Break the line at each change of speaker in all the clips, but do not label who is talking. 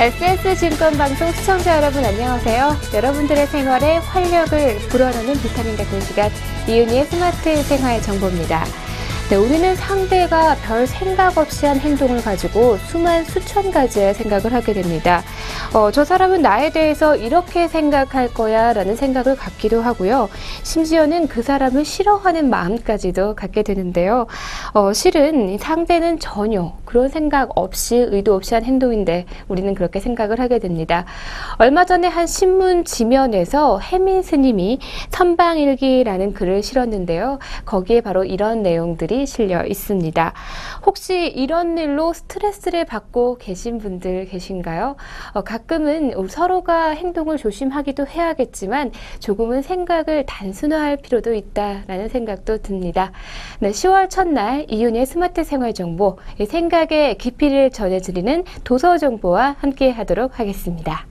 SS증권방송 시청자 여러분 안녕하세요. 여러분들의 생활에 활력을 불어넣는 비타민 같은 시간 이윤희의 스마트 생활 정보입니다. 네, 우리는 상대가 별 생각 없이 한 행동을 가지고 수천 가지의 생각을 하게 됩니다. 저 사람은 나에 대해서 이렇게 생각할 거야 라는 생각을 갖기도 하고요. 심지어는 그 사람을 싫어하는 마음까지도 갖게 되는데요. 실은 상대는 전혀 그런 생각 없이 의도 없이 한 행동인데 우리는 그렇게 생각을 하게 됩니다. 얼마 전에 한 신문 지면에서 해민 스님이 선방일기라는 글을 실었는데요. 거기에 바로 이런 내용들이 실려 있습니다. 혹시 이런 일로 스트레스를 받고 계신 분들 계신가요? 가끔은 서로가 행동을 조심하기도 해야겠지만 조금은 생각을 단순화할 필요도 있다라는 생각도 듭니다. 네, 10월 첫날 이윤희의 스마트 생활 정보, 생각의 깊이를 전해드리는 도서 정보와 함께 하도록 하겠습니다.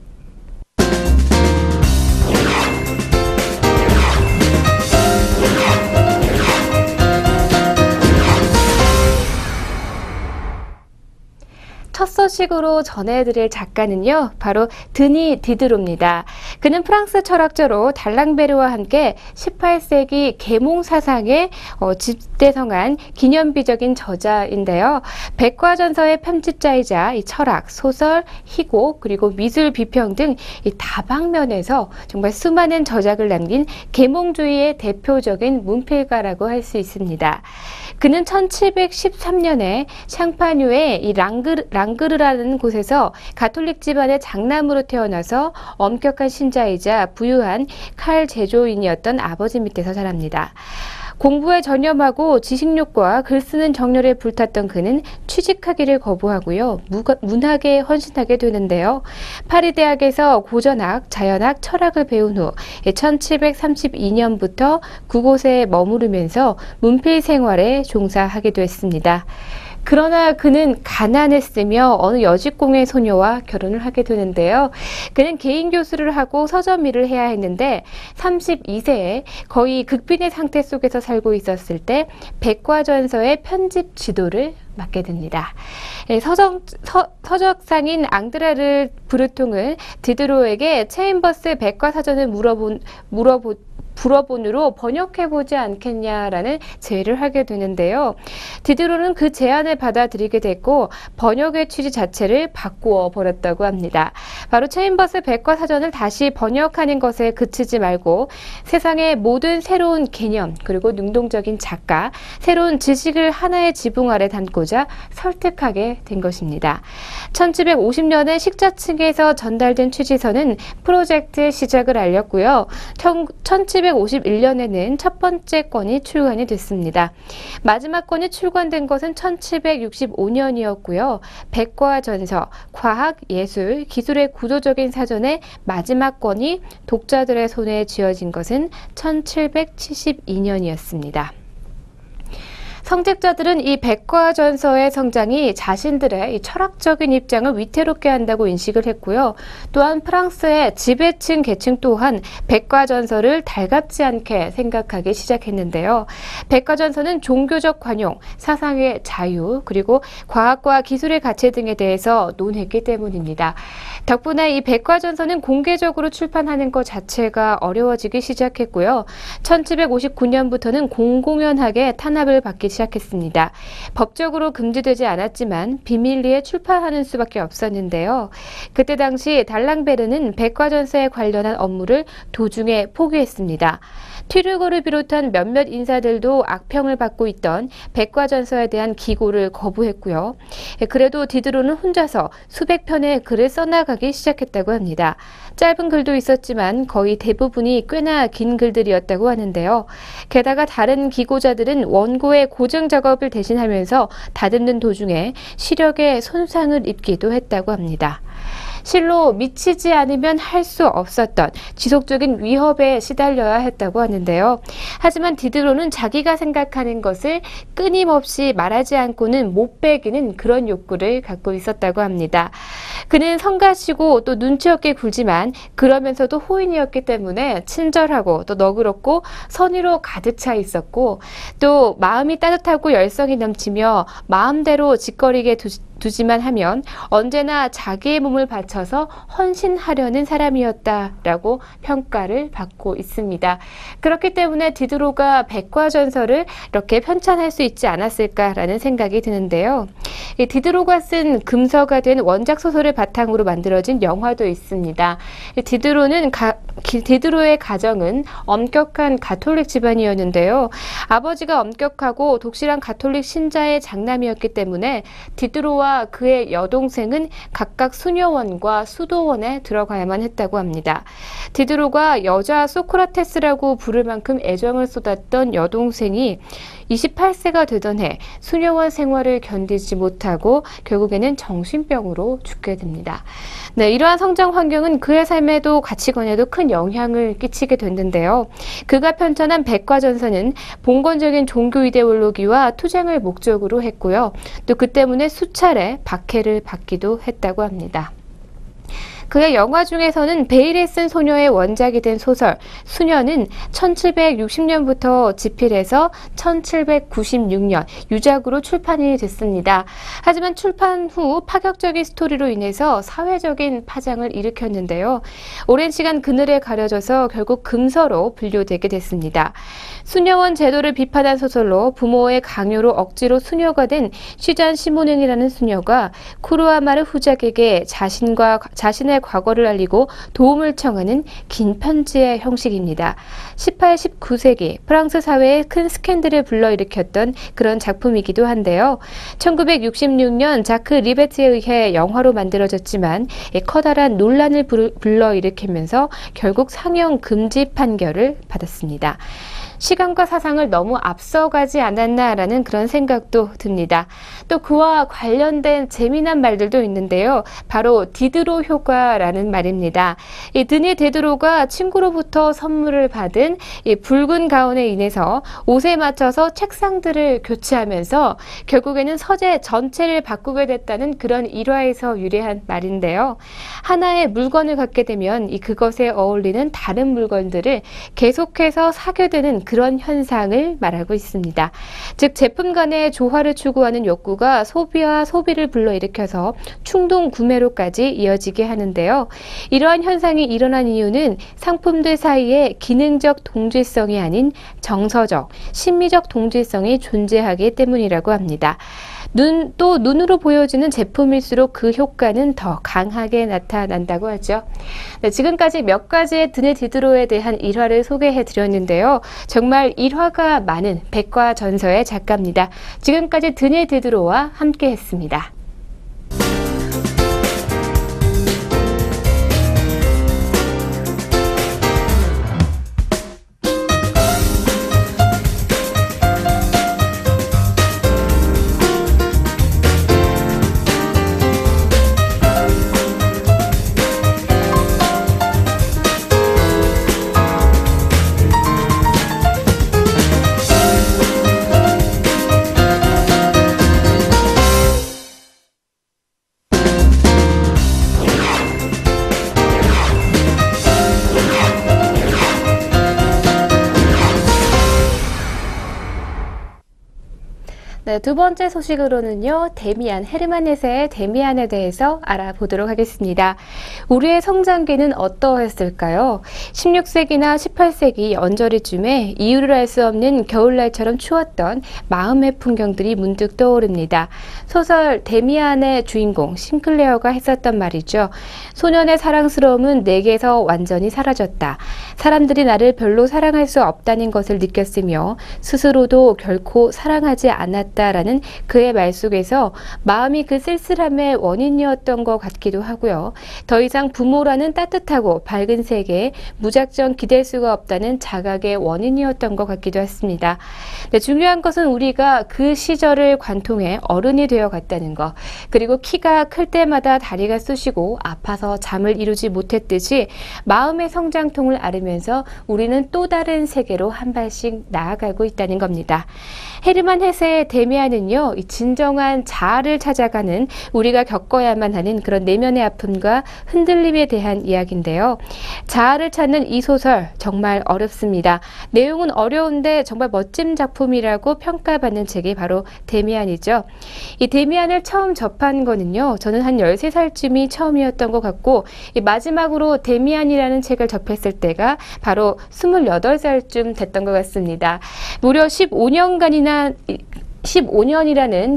첫 소식으로 전해드릴 작가는요, 바로 드니 디드로입니다. 그는 프랑스 철학자로 달랑베르와 함께 18세기 계몽 사상에 집대성한 기념비적인 저자인데요. 백과전서의 편집자이자 이 철학, 소설, 희곡, 그리고 미술 비평 등 이 다방면에서 정말 수많은 저작을 남긴 계몽주의의 대표적인 문필가라고 할 수 있습니다. 그는 1713년에 샹파뉴의 이 랑그르라는 곳에서 가톨릭 집안의 장남으로 태어나서 엄격한 신자이자 부유한 칼 제조인이었던 아버지 밑에서 자랍니다. 공부에 전념하고 지식욕과 글 쓰는 정열에 불탔던 그는 취직하기를 거부하고요. 문학에 헌신하게 되는데요. 파리 대학에서 고전학, 자연학, 철학을 배운 후 1732년부터 그곳에 머무르면서 문필 생활에 종사하게 됐습니다. 그러나 그는 가난했으며 어느 여직공의 소녀와 결혼을 하게 되는데요. 그는 개인 교수를 하고 서점 일을 해야 했는데 32세에 거의 극빈의 상태 속에서 살고 있었을 때 백과전서의 편집 지도를 맡게 됩니다. 서적상인 앙드레르 브르통은 디드로에게 체인버스 백과사전을 불어본으로 번역해보지 않겠냐라는 제의를 하게 되는데요. 디드로는 그 제안을 받아들이게 됐고 번역의 취지 자체를 바꾸어 버렸다고 합니다. 바로 체인버스 백과사전을 다시 번역하는 것에 그치지 말고 세상의 모든 새로운 개념 그리고 능동적인 작가, 새로운 지식을 하나의 지붕 아래 담고자 설득하게 된 것입니다. 1750년에 식자층에서 전달된 취지서는 프로젝트의 시작을 알렸고요. 1751년에는 첫 번째 권이 출간이 됐습니다. 마지막 권이 출간된 것은 1765년이었고요. 백과전서, 과학, 예술, 기술의 구조적인 사전의 마지막 권이 독자들의 손에 쥐어진 것은 1772년이었습니다. 성직자들은 이 백과전서의 성장이 자신들의 이 철학적인 입장을 위태롭게 한다고 인식을 했고요. 또한 프랑스의 지배층 계층 또한 백과전서를 달갑지 않게 생각하기 시작했는데요. 백과전서는 종교적 관용, 사상의 자유, 그리고 과학과 기술의 가치 등에 대해서 논했기 때문입니다. 덕분에 이 백과전서는 공개적으로 출판하는 것 자체가 어려워지기 시작했고요. 1759년부터는 공공연하게 탄압을 받기 시작했습니다. 법적으로 금지되지 않았지만 비밀리에 출판하는 수밖에 없었는데요. 그때 당시 달랑베르는 백과전서에 관련한 업무를 도중에 포기했습니다. 튀르거를 비롯한 몇몇 인사들도 악평을 받고 있던 백과전서에 대한 기고를 거부했고요. 그래도 디드로는 혼자서 수백 편의 글을 써나가기 시작했다고 합니다. 짧은 글도 있었지만 거의 대부분이 꽤나 긴 글들이었다고 하는데요. 게다가 다른 기고자들은 원고의 고증 작업을 대신하면서 다듬는 도중에 시력에 손상을 입기도 했다고 합니다. 실로 미치지 않으면 할 수 없었던 지속적인 위협에 시달려야 했다고 하는데요. 하지만 디드로는 자기가 생각하는 것을 끊임없이 말하지 않고는 못 빼기는 그런 욕구를 갖고 있었다고 합니다. 그는 성가시고 또 눈치 없게 굴지만 그러면서도 호인이었기 때문에 친절하고 또 너그럽고 선의로 가득 차 있었고 또 마음이 따뜻하고 열성이 넘치며 마음대로 짓거리게 두지만 하면 언제나 자기의 몸을 바쳐서 헌신하려는 사람이었다라고 평가를 받고 있습니다. 그렇기 때문에 디드로가 백과전서를 이렇게 편찬할 수 있지 않았을까라는 생각이 드는데요. 이 디드로가 쓴 금서가 된 원작 소설을 바탕으로 만들어진 영화도 있습니다. 디드로의 가정은 엄격한 가톨릭 집안이었는데요. 아버지가 엄격하고 독실한 가톨릭 신자의 장남이었기 때문에 디드로와 그의 여동생은 각각 수녀원과 수도원에 들어가야만 했다고 합니다. 디드로가 여자 소크라테스라고 부를 만큼 애정을 쏟았던 여동생이 28세가 되던 해 수녀원 생활을 견디지 못하고 결국에는 정신병으로 죽게 됩니다. 네, 이러한 성장 환경은 그의 삶에도 가치관에도 큰 영향을 끼치게 됐는데요. 그가 편찬한 백과전서는 봉건적인 종교 이데올로기와 투쟁을 목적으로 했고요. 또 그 때문에 수차례 박해를 받기도 했다고 합니다. 그의 영화 중에서는 베일에 쓴 소녀의 원작이 된 소설 수녀는 1760년부터 집필해서 1796년 유작으로 출판이 됐습니다. 하지만 출판 후 파격적인 스토리로 인해서 사회적인 파장을 일으켰는데요. 오랜 시간 그늘에 가려져서 결국 금서로 분류되게 됐습니다. 수녀원 제도를 비판한 소설로 부모의 강요로 억지로 수녀가 된 시잔 시모냉이라는 수녀가 쿠르아마르 후작에게 자신의 과거를 알리고 도움을 청하는 긴 편지의 형식입니다. 18, 19세기 프랑스 사회에 큰 스캔들을 불러일으켰던 그런 작품이기도 한데요. 1966년 자크 리베트에 의해 영화로 만들어졌지만 커다란 논란을 불러일으키면서 결국 상영 금지 판결을 받았습니다. 시간과 사상을 너무 앞서가지 않았나라는 그런 생각도 듭니다. 또 그와 관련된 재미난 말들도 있는데요. 바로 디드로 효과라는 말입니다. 이 드니 디드로가 친구로부터 선물을 받은 이 붉은 가운에 인해서 옷에 맞춰서 책상들을 교체하면서 결국에는 서재 전체를 바꾸게 됐다는 그런 일화에서 유래한 말인데요. 하나의 물건을 갖게 되면 그것에 어울리는 다른 물건들을 계속해서 사게 되는 그런 현상을 말하고 있습니다. 즉 제품 간의 조화를 추구하는 욕구가 소비와 소비를 불러일으켜서 충동 구매로까지 이어지게 하는데요. 이러한 현상이 일어난 이유는 상품들 사이에 기능적 동질성이 아닌 정서적, 심미적 동질성이 존재하기 때문이라고 합니다. 눈으로 보여지는 제품일수록 그 효과는 더 강하게 나타난다고 하죠. 네, 지금까지 몇 가지의 드니 디드로에 대한 일화를 소개해 드렸는데요. 정말 일화가 많은 백과전서의 작가입니다. 지금까지 드니 디드로와 함께 했습니다. 네, 두 번째 소식으로는요, 헤르만 헤세의 데미안에 대해서 알아보도록 하겠습니다. 우리의 성장기는 어떠했을까요? 16세기나 18세기 언저리쯤에 이유를 알 수 없는 겨울날처럼 추웠던 마음의 풍경들이 문득 떠오릅니다. 소설 데미안의 주인공 싱클레어가 했었던 말이죠. 소년의 사랑스러움은 내게서 완전히 사라졌다. 사람들이 나를 별로 사랑할 수 없다는 것을 느꼈으며 스스로도 결코 사랑하지 않았다라는 그의 말 속에서 마음이 그 쓸쓸함의 원인이었던 것 같기도 하고요. 더 이상 부모라는 따뜻하고 밝은 세계에 무작정 기댈 수가 없다는 자각의 원인이었던 것 같기도 했습니다. 네, 중요한 것은 우리가 그 시절을 관통해 어른이 되어 갔다는 것, 그리고 키가 클 때마다 다리가 쑤시고 아파서 잠을 이루지 못했듯이 마음의 성장통을 앓으면서 우리는 또 다른 세계로 한 발씩 나아가고 있다는 겁니다. 헤르만 헤세의 데미안은요, 이 진정한 자아를 찾아가는 우리가 겪어야만 하는 그런 내면의 아픔과 흔들림에 대한 이야기인데요. 자아를 찾는 이 소설 정말 어렵습니다. 내용은 어려운데 정말 멋진 작품이라고 평가받는 책이 바로 데미안이죠. 이 데미안을 처음 접한 거는요, 저는 한 13살쯤이 처음이었던 것 같고, 마지막으로 데미안이라는 책을 접했을 때가 바로 28살쯤 됐던 것 같습니다. 무려 15년이라는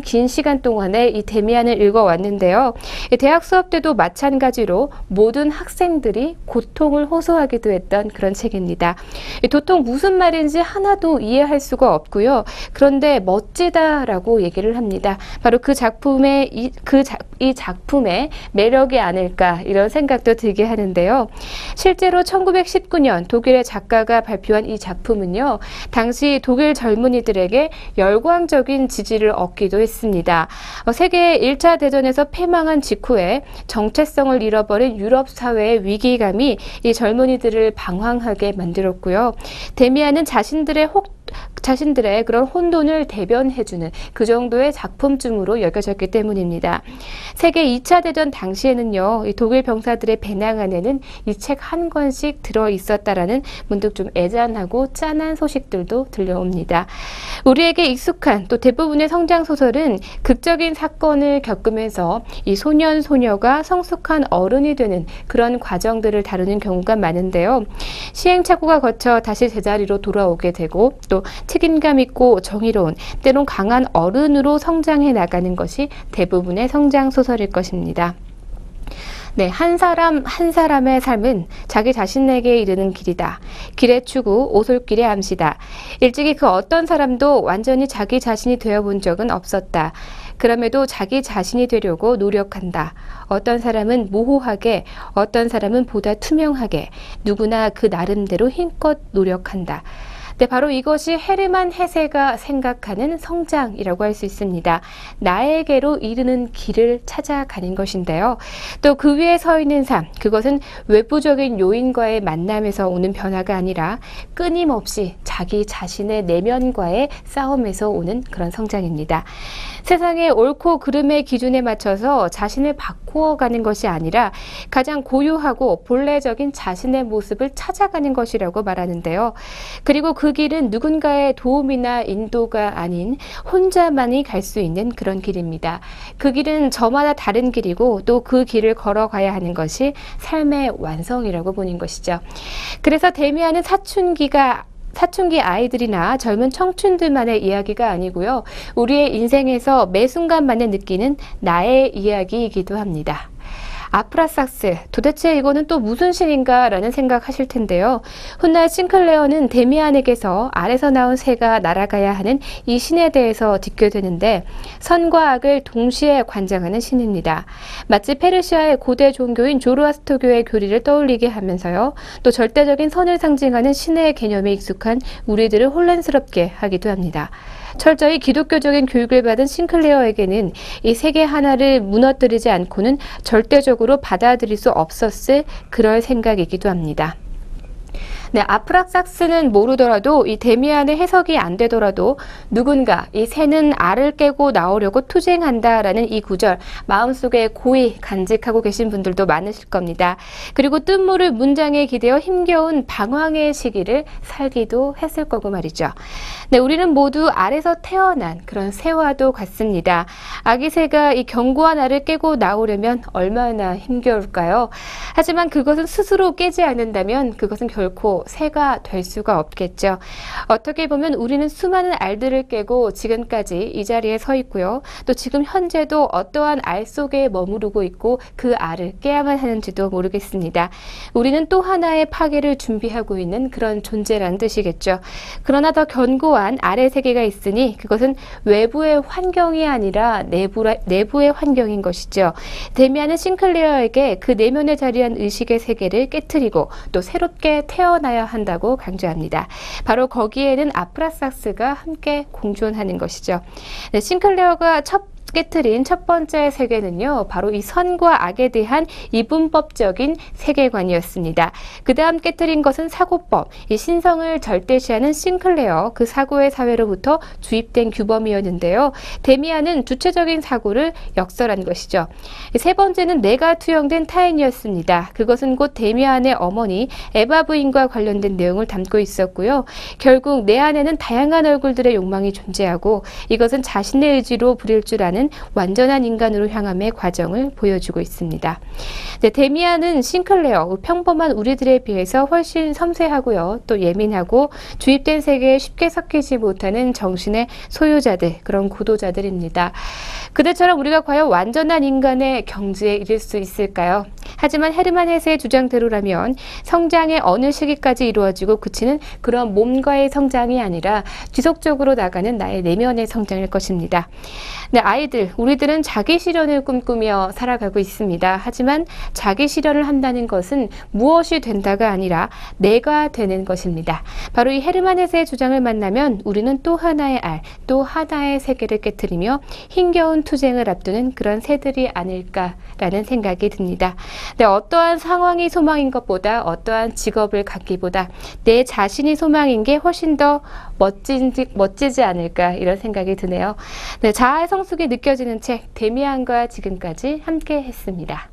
긴 시간 동안에 이 데미안을 읽어왔는데요. 대학 수업 때도 마찬가지로 모든 학생들이 고통을 호소하기도 했던 그런 책입니다. 도통 무슨 말인지 하나도 이해할 수가 없고요. 그런데 멋지다라고 얘기를 합니다. 바로 그 작품의 이 작품의 매력이 아닐까 이런 생각도 들게 하는데요. 실제로 1919년 독일의 작가가 발표한 이 작품은요, 당시 독일 젊은이들에게 열광적인 지지를 얻기도 했습니다. 세계 1차 대전에서 패망한 직후에 정체성을 잃어버린 유럽 사회의 위기감이 이 젊은이들을 방황하게 만들었고요. 데미안은 자신들의 그런 혼돈을 대변해주는 그 정도의 작품쯤으로 여겨졌기 때문입니다. 세계 2차 대전 당시에는요, 이 독일 병사들의 배낭 안에는 이 책 한 권씩 들어있었다라는 문득 좀 애잔하고 짠한 소식들도 들려옵니다. 우리에게 익숙한 또 대부분의 성장소설은 극적인 사건을 겪으면서 이 소년, 소녀가 성숙한 어른이 되는 그런 과정들을 다루는 경우가 많은데요. 시행착오가 거쳐 다시 제자리로 돌아오게 되고 또 책임감 있고 정의로운, 때론 강한 어른으로 성장해 나가는 것이 대부분의 성장소설일 것입니다. 네, 한 사람의 삶은 자기 자신에게 이르는 길이다. 길의 추구, 오솔길의 암시다. 일찍이 그 어떤 사람도 완전히 자기 자신이 되어본 적은 없었다. 그럼에도 자기 자신이 되려고 노력한다. 어떤 사람은 모호하게, 어떤 사람은 보다 투명하게, 누구나 그 나름대로 힘껏 노력한다. 네, 바로 이것이 헤르만 헤세가 생각하는 성장이라고 할 수 있습니다. 나에게로 이르는 길을 찾아가는 것인데요. 또 그 위에 서 있는 삶, 그것은 외부적인 요인과의 만남에서 오는 변화가 아니라 끊임없이 자기 자신의 내면과의 싸움에서 오는 그런 성장입니다. 세상의 옳고 그름의 기준에 맞춰서 자신을 바꾸어가는 것이 아니라 가장 고유하고 본래적인 자신의 모습을 찾아가는 것이라고 말하는데요. 그리고 그 길은 누군가의 도움이나 인도가 아닌 혼자만이 갈 수 있는 그런 길입니다. 그 길은 저마다 다른 길이고 또 그 길을 걸어가야 하는 것이 삶의 완성이라고 보는 것이죠. 그래서 데미안은 사춘기 아이들이나 젊은 청춘들만의 이야기가 아니고요. 우리의 인생에서 매 순간만에 느끼는 나의 이야기이기도 합니다. 아프라삭스, 도대체 이거는 또 무슨 신인가 라는 생각하실 텐데요. 훗날 싱클레어는 데미안에게서 알에서 나온 새가 날아가야 하는 이 신에 대해서 듣게 되는데 선과 악을 동시에 관장하는 신입니다. 마치 페르시아의 고대 종교인 조로아스터교의 교리를 떠올리게 하면서요. 또 절대적인 선을 상징하는 신의 개념에 익숙한 우리들을 혼란스럽게 하기도 합니다. 철저히 기독교적인 교육을 받은 싱클레어에게는 이 세계 하나를 무너뜨리지 않고는 절대적으로 받아들일 수 없었을 그럴 생각이기도 합니다. 네, 아프라삭스는 모르더라도 이 데미안의 해석이 안 되더라도 누군가 이 새는 알을 깨고 나오려고 투쟁한다라는 이 구절 마음속에 고이 간직하고 계신 분들도 많으실 겁니다. 그리고 뜻모를 문장에 기대어 힘겨운 방황의 시기를 살기도 했을 거고 말이죠. 네, 우리는 모두 알에서 태어난 그런 새와도 같습니다. 아기 새가 이 견고한 알을 깨고 나오려면 얼마나 힘겨울까요? 하지만 그것은 스스로 깨지 않는다면 그것은 결코 새가 될 수가 없겠죠. 어떻게 보면 우리는 수많은 알들을 깨고 지금까지 이 자리에 서 있고요. 또 지금 현재도 어떠한 알 속에 머무르고 있고 그 알을 깨야만 하는지도 모르겠습니다. 우리는 또 하나의 파괴를 준비하고 있는 그런 존재라는 뜻이겠죠. 그러나 더 견고한 알의 세계가 있으니 그것은 외부의 환경이 아니라 내부의 환경인 것이죠. 데미안은 싱클레어에게 그 내면에 자리한 의식의 세계를 깨트리고 또 새롭게 태어나야 한다고 강조합니다. 바로 거기에는 아프라삭스가 함께 공존하는 것이죠. 네, 싱클레어가 첫 깨트린 첫 번째 세계는요, 바로 이 선과 악에 대한 이분법적인 세계관이었습니다. 그 다음 깨트린 것은 사고법, 이 신성을 절대시하는 싱클레어, 그 사고의 사회로부터 주입된 규범이었는데요. 데미안은 주체적인 사고를 역설한 것이죠. 세 번째는 내가 투영된 타인이었습니다. 그것은 곧 데미안의 어머니 에바 부인과 관련된 내용을 담고 있었고요. 결국 내 안에는 다양한 얼굴들의 욕망이 존재하고 이것은 자신의 의지로 부릴 줄 아는 완전한 인간으로 향함의 과정을 보여주고 있습니다. 네, 데미안은 싱클레어, 평범한 우리들에 비해서 훨씬 섬세하고요. 또 예민하고 주입된 세계에 쉽게 섞이지 못하는 정신의 소유자들, 그런 구도자들입니다. 그들처럼 우리가 과연 완전한 인간의 경지에 이를 수 있을까요? 하지만 헤르만 헤세의 주장대로라면 성장의 어느 시기까지 이루어지고 그치는 그런 몸과의 성장이 아니라 지속적으로 나가는 나의 내면의 성장일 것입니다. 네, 아이들, 우리들은 자기 실현을 꿈꾸며 살아가고 있습니다. 하지만 자기 실현을 한다는 것은 무엇이 된다가 아니라 내가 되는 것입니다. 바로 이 헤르만 헤세의 주장을 만나면 우리는 또 하나의 알, 또 하나의 세계를 깨트리며 힘겨운 투쟁을 앞두는 그런 새들이 아닐까라는 생각이 듭니다. 네, 어떠한 상황이 소망인 것보다 어떠한 직업을 갖기보다 내 자신이 소망인 게 훨씬 더 멋지지 않을까 이런 생각이 드네요. 네, 자아의 성숙이 느껴지는 책 데미안과 지금까지 함께 했습니다.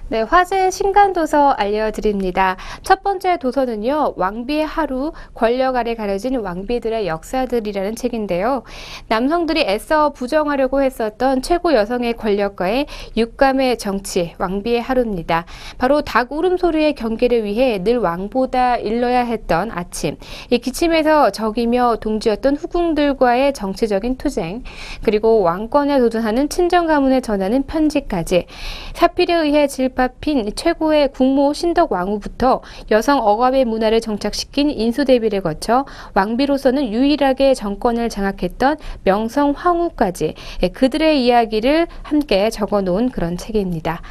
네, 화제 신간도서 알려드립니다. 첫 번째 도서는요, 왕비의 하루, 권력 아래 가려진 왕비들의 역사들이라는 책인데요. 남성들이 애써 부정하려고 했었던 최고 여성의 권력과의 육감의 정치, 왕비의 하루입니다. 바로 닭 울음소리의 경계를 위해 늘 왕보다 일러야 했던 아침, 이 기침에서 적이며 동지였던 후궁들과의 정치적인 투쟁, 그리고 왕권에 도전하는 친정 가문에 전하는 편지까지 사필에 의해 질파 핀 최고의 국모 신덕 왕후부터 여성 억압의 문화를 정착시킨 인수대비를 거쳐 왕비로서는 유일하게 정권을 장악했던 명성 황후까지 그들의 이야기를 함께 적어놓은 그런 책입니다.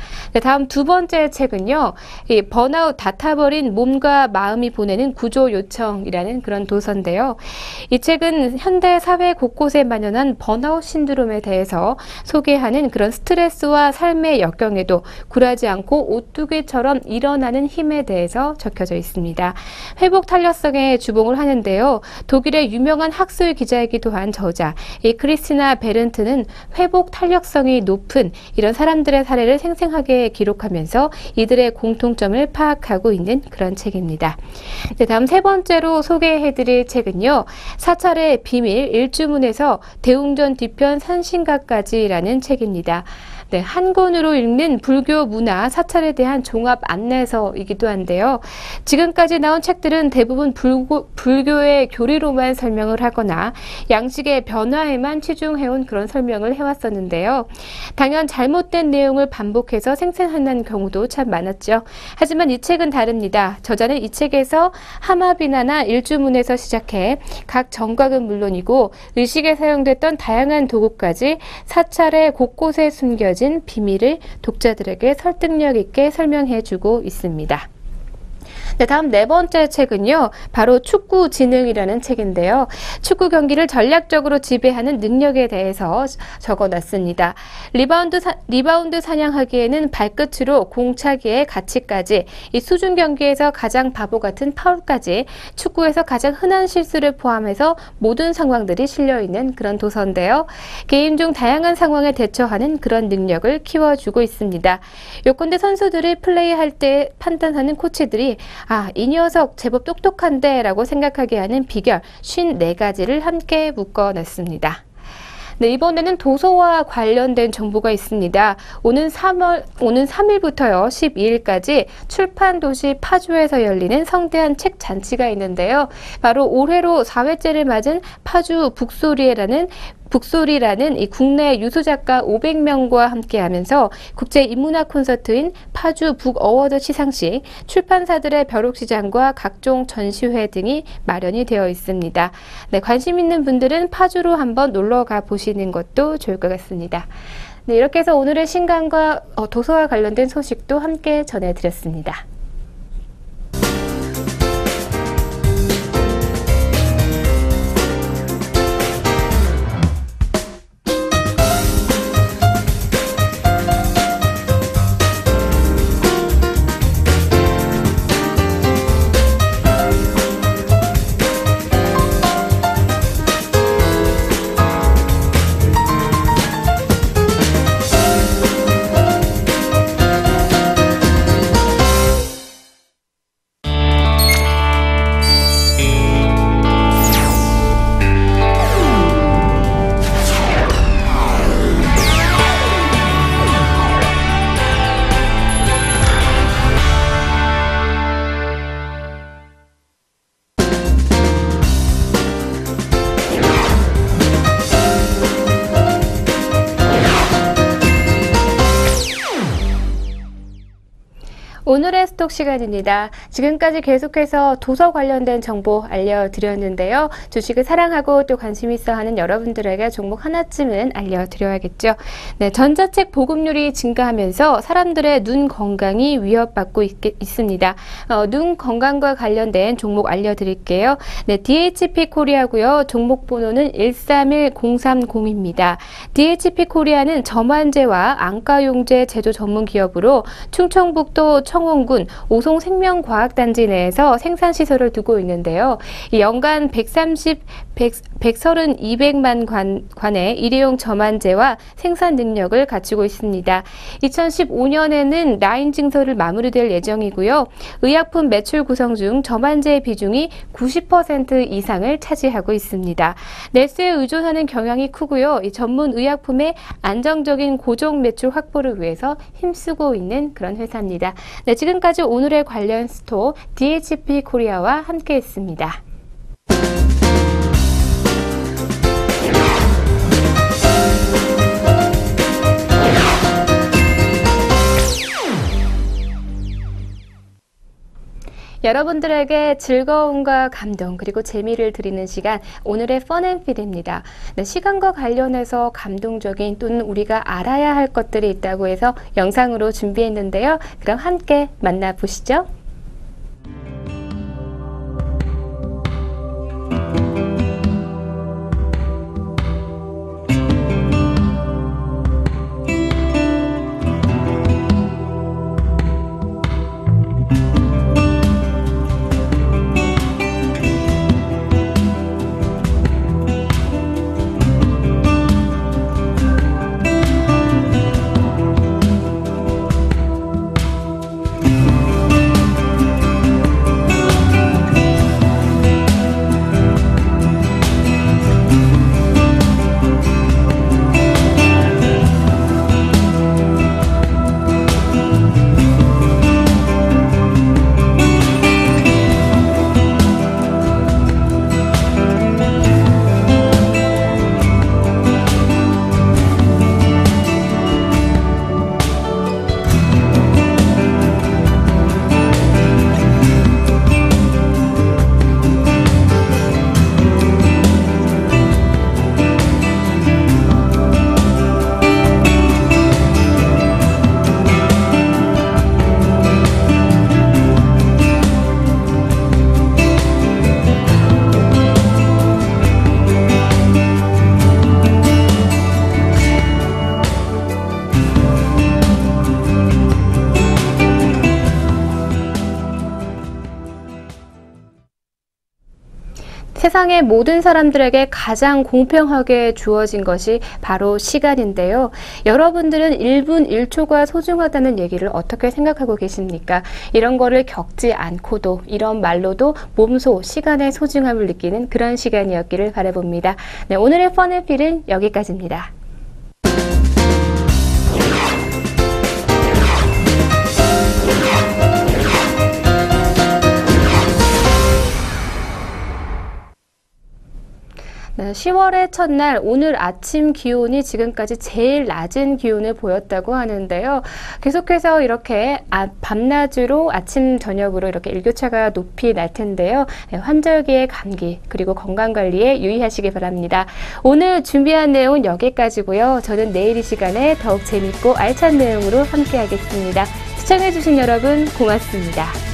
다음 두 번째 책은요, 이 번아웃 다 타버린 몸과 마음이 보내는 구조 요청이라는 그런 도서인데요. 이 책은 현대 사회 곳곳에 만연한 번아웃 신드롬에 대해서 소개하는 그런 스트레스와 삶의 역경에도 굴하지 않고 오뚜기처럼 일어나는 힘에 대해서 적혀져 있습니다. 회복 탄력성에 주목을 하는데요. 독일의 유명한 학술 기자이기도 한 저자 이 크리스티나 베른트는 회복 탄력성이 높은 이런 사람들의 사례를 생생하게 기록하면서 이들의 공통점을 파악하고 있는 그런 책입니다. 네, 다음 세 번째로 소개해드릴 책은요, 사찰의 비밀 일주문에서 대웅전 뒤편 산신가까지라는 책입니다. 네, 한 권으로 읽는 불교 문화 사찰에 대한 종합 안내서이기도 한데요. 지금까지 나온 책들은 대부분 불교의 교리로만 설명을 하거나 양식의 변화에만 치중해온 그런 설명을 해왔었는데요. 당연 잘못된 내용을 반복해서 생생하는 경우도 참 많았죠. 하지만 이 책은 다릅니다. 저자는 이 책에서 하마비나나 일주문에서 시작해 각 정각은 물론이고 의식에 사용됐던 다양한 도구까지 사찰의 곳곳에 숨겨진 비밀을 독자들에게 설득력 있게 설명해주고 있습니다. 네, 다음 네 번째 책은요, 바로 축구 지능이라는 책인데요. 축구 경기를 전략적으로 지배하는 능력에 대해서 적어놨습니다. 리바운드 사냥하기에는 발끝으로 공차기의 가치까지, 이 수준 경기에서 가장 바보 같은 파울까지 축구에서 가장 흔한 실수를 포함해서 모든 상황들이 실려있는 그런 도서인데요. 게임 중 다양한 상황에 대처하는 그런 능력을 키워주고 있습니다. 요컨대 선수들을 플레이할 때 판단하는 코치들이 이 녀석 제법 똑똑한데 라고 생각하게 하는 비결 54가지를 함께 묶어놨습니다. 네, 이번에는 도서와 관련된 정보가 있습니다. 오는 3일부터요, 12일까지 출판도시 파주에서 열리는 성대한 책 잔치가 있는데요. 바로 올해로 4회째를 맞은 파주 북소리라는 이 국내 유수 작가 500명과 함께하면서 국제 인문학 콘서트인 파주 북어워드 시상식, 출판사들의 벼룩시장과 각종 전시회 등이 마련이 되어 있습니다. 네, 관심 있는 분들은 파주로 한번 놀러가 보시는 것도 좋을 것 같습니다. 네, 이렇게 해서 오늘의 신간과 도서와 관련된 소식도 함께 전해드렸습니다. 오늘의 스톡 시간입니다. 지금까지 계속해서 도서 관련된 정보 알려드렸는데요. 주식을 사랑하고 또 관심 있어 하는 여러분들에게 종목 하나쯤은 알려드려야겠죠. 네, 전자책 보급률이 증가하면서 사람들의 눈 건강이 위협받고 있습니다. 눈 건강과 관련된 종목 알려드릴게요. 네, DHP 코리아고요. 종목 번호는 131030입니다. DHP 코리아는 점환제와 안과용제 제조 전문 기업으로 충청북도 청원군 오송생명과학단지 내에서 생산시설을 두고 있는데요. 연간 13200만 관의 일회용 점환제와 생산 능력을 갖추고 있습니다. 2015년에는 라인 증설을 마무리될 예정이고요. 의약품 매출 구성 중 점환제의 비중이 90% 이상을 차지하고 있습니다. 내수에 의존하는 경향이 크고요. 이 전문 의약품의 안정적인 고정 매출 확보를 위해서 힘쓰고 있는 그런 회사입니다. 네, 지금까지 오늘의 관련 스톡 DHP 코리아와 함께했습니다. 여러분들에게 즐거움과 감동 그리고 재미를 드리는 시간, 오늘의 펀앤필입니다. 네, 시간과 관련해서 감동적인 또는 우리가 알아야 할 것들이 있다고 해서 영상으로 준비했는데요. 그럼 함께 만나보시죠. 세상의 모든 사람들에게 가장 공평하게 주어진 것이 바로 시간인데요. 여러분들은 1분 1초가 소중하다는 얘기를 어떻게 생각하고 계십니까? 이런 거를 겪지 않고도 이런 말로도 몸소 시간의 소중함을 느끼는 그런 시간이었기를 바라봅니다. 네, 오늘의 펀앤필은 여기까지입니다. 네, 10월의 첫날 오늘 아침 기온이 지금까지 제일 낮은 기온을 보였다고 하는데요. 계속해서 이렇게 밤낮으로 아침 저녁으로 이렇게 일교차가 높이 날 텐데요. 네, 환절기의 감기 그리고 건강관리에 유의하시기 바랍니다. 오늘 준비한 내용은 여기까지고요. 저는 내일 이 시간에 더욱 재밌고 알찬 내용으로 함께 하겠습니다. 시청해주신 여러분 고맙습니다.